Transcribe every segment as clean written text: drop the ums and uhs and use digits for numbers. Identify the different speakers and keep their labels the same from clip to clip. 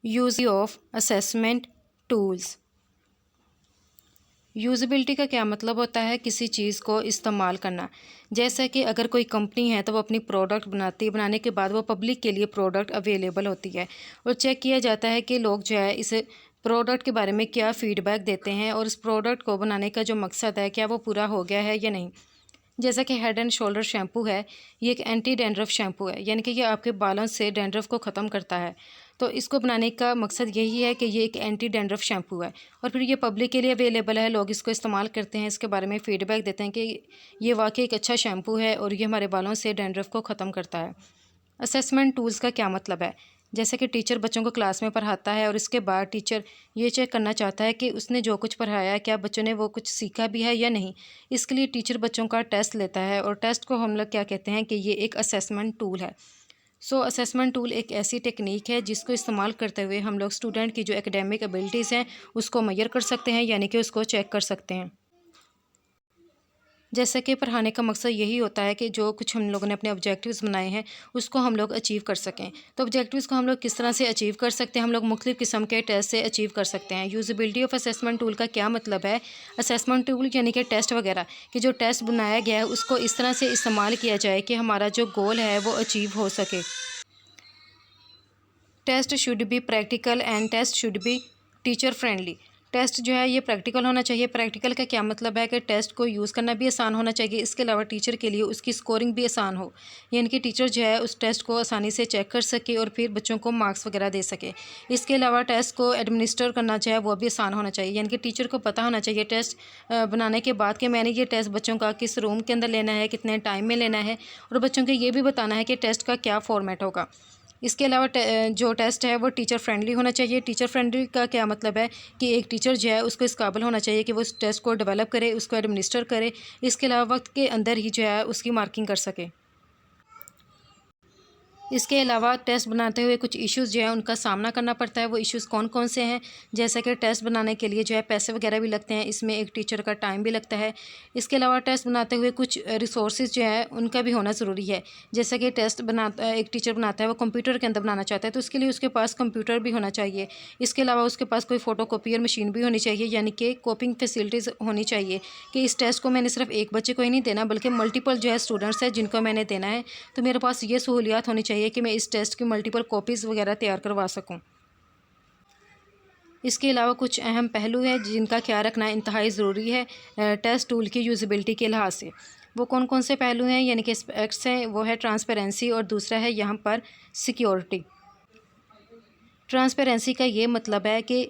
Speaker 1: Use of assessment tools. Usability का क्या मतलब होता है? किसी चीज़ को इस्तेमाल करना। जैसा कि अगर कोई कंपनी है तो वो अपनी प्रोडक्ट बनाती है, बनाने के बाद वो पब्लिक के लिए प्रोडक्ट अवेलेबल होती है और चेक किया जाता है कि लोग जो है इस प्रोडक्ट के बारे में क्या फ़ीडबैक देते हैं और इस प्रोडक्ट को बनाने का जो मकसद है क्या वो पूरा हो गया है या नहीं। जैसा कि हेड एंड शोल्डर शैम्पू है, ये एक एंटी डैंड्रफ शैम्पू है, यानी कि ये आपके बालों से डैंड्रफ को ख़त्म करता है। तो इसको बनाने का मकसद यही है कि ये एक एंटी डैंड्रफ शैम्पू है और फिर ये पब्लिक के लिए अवेलेबल है। लोग इसको इस्तेमाल करते हैं, इसके बारे में फ़ीडबैक देते हैं कि ये वाकई एक अच्छा शैम्पू है और ये हमारे बालों से डैंड्रफ को ख़त्म करता है। असेसमेंट टूल्स का क्या मतलब है? जैसे कि टीचर बच्चों को क्लास में पढ़ाता है और इसके बाद टीचर ये चेक करना चाहता है कि उसने जो कुछ पढ़ाया है क्या बच्चों ने वो कुछ सीखा भी है या नहीं। इसके लिए टीचर बच्चों का टेस्ट लेता है और टेस्ट को हम लोग क्या कहते हैं कि ये एक असेसमेंट टूल है। सो असेसमेंट टूल एक ऐसी टेक्निक है जिसको इस्तेमाल करते हुए हम लोग स्टूडेंट की जो एकेडमिक एबिलिटीज़ हैं उसको मेजर कर सकते हैं, यानी कि उसको चेक कर सकते हैं। जैसे कि पढ़ाने का मकसद यही होता है कि जो कुछ हम लोगों ने अपने ऑब्जेक्टिव्स बनाए हैं उसको हम लोग अचीव कर सकें। तो ऑब्जेक्टिव्स को हम लोग किस तरह से अचीव कर सकते हैं? हम लोग मुख्तलिफ़ किस्म के टेस्ट से अचीव कर सकते हैं। यूज़बिलिटी ऑफ असेसमेंट टूल का क्या मतलब है? असेसमेंट टूल यानी कि टेस्ट वगैरह कि जो टेस्ट बनाया गया है उसको इस तरह से इस्तेमाल किया जाए कि हमारा जो गोल है वो अचीव हो सके। Test should be practical and test should be teacher friendly. Test जो है ये प्रैक्टिकल होना चाहिए। प्रैक्टिकल का क्या मतलब है कि टेस्ट को यूज़ करना भी आसान होना चाहिए, इसके अलावा टीचर के लिए उसकी स्कोरिंग भी आसान हो, यानी कि टीचर जो है उस टेस्ट को आसानी से चेक कर सके और फिर बच्चों को मार्क्स वगैरह दे सके। इसके अलावा टेस्ट को एडमिनिस्टर करना जो है वो भी आसान होना चाहिए, यानी कि टीचर को पता होना चाहिए टेस्ट बनाने के बाद कि मैंने ये टेस्ट बच्चों का किस रूम के अंदर लेना है, कितने टाइम में लेना है और बच्चों को ये भी बताना है कि टेस्ट का क्या फॉर्मेट होगा। इसके अलावा जो टेस्ट है वो टीचर फ्रेंडली होना चाहिए। टीचर फ्रेंडली का क्या मतलब है कि एक टीचर जो है उसको इस काबिल होना चाहिए कि वो उस टेस्ट को डेवलप करे, उसको एडमिनिस्टर करे, इसके अलावा वक्त के अंदर ही जो है उसकी मार्किंग कर सके। इसके अलावा टेस्ट बनाते हुए कुछ इश्यूज़ जो है उनका सामना करना पड़ता है। वो इश्यूज़ कौन कौन से हैं? जैसे कि टेस्ट बनाने के लिए जो है पैसे वगैरह भी लगते हैं, इसमें एक टीचर का टाइम भी लगता है। इसके अलावा टेस्ट बनाते हुए कुछ रिसोर्सेज जो है उनका भी होना ज़रूरी है। जैसे कि टेस्ट बनाता एक टीचर बनाता है, वो कंप्यूटर के अंदर बनाना चाहता है तो उसके लिए उसके पास कंप्यूटर भी होना चाहिए। इसके अलावा उसके पास कोई फ़ोटो कॉपियर मशीन भी होनी चाहिए, यानी कि कॉपिंग फैसिलिटीज़ होनी चाहिए कि इस टेस्ट को मैंने सिर्फ एक बच्चे को ही नहीं देना बल्कि मल्टीपल जो है स्टूडेंट्स हैं जिनको मैंने देना है, तो मेरे पास ये सहूलियात होनी चाहिए कि मैं इस टेस्ट की मल्टीपल कॉपीज़ वगैरह तैयार करवा सकूं। इसके अलावा कुछ अहम पहलू हैं जिनका ख्याल रखना इंतहाई ज़रूरी है टेस्ट टूल की यूज़बिलिटी के लिहाज से। वो कौन कौन से पहलू हैं यानी कि एस्पेक्ट्स हैं? वो है ट्रांसपेरेंसी और दूसरा है यहाँ पर सिक्योरिटी। ट्रांसपेरेंसी का ये मतलब है कि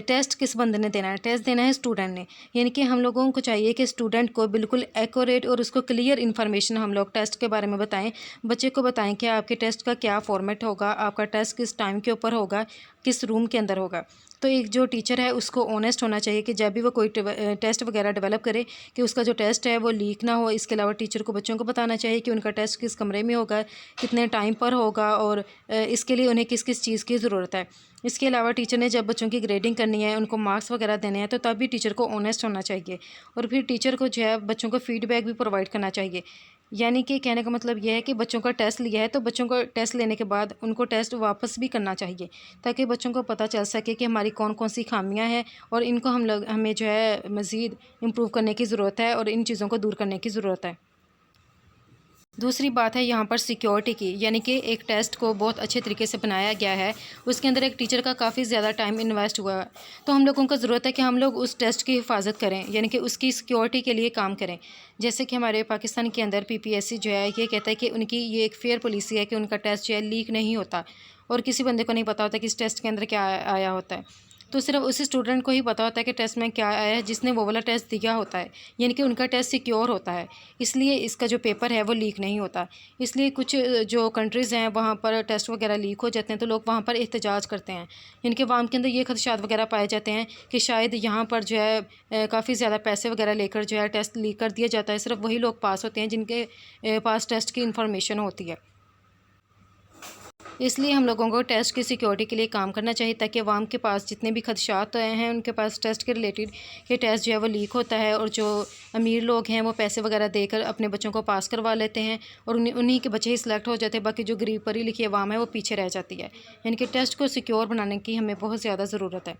Speaker 1: टेस्ट किस बंदे ने देना है? टेस्ट देना है स्टूडेंट ने, यानी कि हम लोगों को चाहिए कि स्टूडेंट को बिल्कुल एक्यूरेट और उसको क्लियर इन्फॉर्मेशन हम लोग टेस्ट के बारे में बताएं। बच्चे को बताएं कि आपके टेस्ट का क्या फॉर्मेट होगा, आपका टेस्ट किस टाइम के ऊपर होगा, किस रूम के अंदर होगा। तो एक जो टीचर है उसको ऑनेस्ट होना चाहिए कि जब भी वो कोई टेस्ट वगैरह डेवलप करे कि उसका जो टेस्ट है वो लीक ना हो। इसके अलावा टीचर को बच्चों को बताना चाहिए कि उनका टेस्ट किस कमरे में होगा, कितने टाइम पर होगा और इसके लिए उन्हें किस किस चीज़ की ज़रूरत है। इसके अलावा टीचर ने जब बच्चों की ग्रेडिंग करनी है, उनको मार्क्स वगैरह देने हैं, तो तब भी टीचर को ऑनेस्ट होना चाहिए और फिर टीचर को जो है बच्चों को फीडबैक भी प्रोवाइड करना चाहिए। यानी कि कहने का मतलब यह है कि बच्चों का टेस्ट लिया है तो बच्चों को टेस्ट लेने के बाद उनको टेस्ट वापस भी करना चाहिए ताकि बच्चों को पता चल सके कि हमारी कौन कौन सी खामियां हैं और इनको हमें जो है मज़ीद इम्प्रूव करने की ज़रूरत है और इन चीज़ों को दूर करने की ज़रूरत है। दूसरी बात है यहाँ पर सिक्योरिटी की, यानी कि एक टेस्ट को बहुत अच्छे तरीके से बनाया गया है, उसके अंदर एक टीचर का काफ़ी ज़्यादा टाइम इन्वेस्ट हुआ है, तो हम लोगों को ज़रूरत है कि हम लोग उस टेस्ट की हिफाजत करें, यानी कि उसकी सिक्योरिटी के लिए काम करें। जैसे कि हमारे पाकिस्तान के अंदर PPSC जो है ये कहता है कि उनकी ये एक फेयर पॉलिसी है कि उनका टेस्ट जो है लीक नहीं होता और किसी बंदे को नहीं पता होता कि इस टेस्ट के अंदर क्या आया होता है। तो सिर्फ उसी स्टूडेंट को ही पता होता है कि टेस्ट में क्या आया है जिसने वो वाला टेस्ट दिया होता है, यानी कि उनका टेस्ट सिक्योर होता है, इसलिए इसका जो पेपर है वो लीक नहीं होता। इसलिए कुछ जो कंट्रीज़ हैं वहाँ पर टेस्ट वगैरह लीक हो जाते हैं तो लोग वहाँ पर एहतजाज करते हैं, यानी कि अवाम के अंदर ये खदशात वगैरह पाए जाते हैं कि शायद यहाँ पर जो है काफ़ी ज़्यादा पैसे वगैरह लेकर जो है टेस्ट लीक कर दिया जाता है। सिर्फ वही लोग पास होते हैं जिनके पास टेस्ट की इंफॉर्मेशन होती है। इसलिए हम लोगों को टेस्ट की सिक्योरिटी के लिए काम करना चाहिए, ताकि अवाम के पास जितने भी खदशात हैं उनके पास टेस्ट के रिलेटेड ये टेस्ट जो है वो लीक होता है, और जो अमीर लोग हैं वो पैसे वगैरह देकर अपने बच्चों को पास करवा लेते हैं और उन्हीं के बच्चे ही सिलेक्ट हो जाते हैं। बाकी जो गरीब पढ़ी लिखी अवाम है वो पीछे रह जाती है। यानी कि टेस्ट को सिक्योर बनाने की हमें बहुत ज़्यादा ज़रूरत है।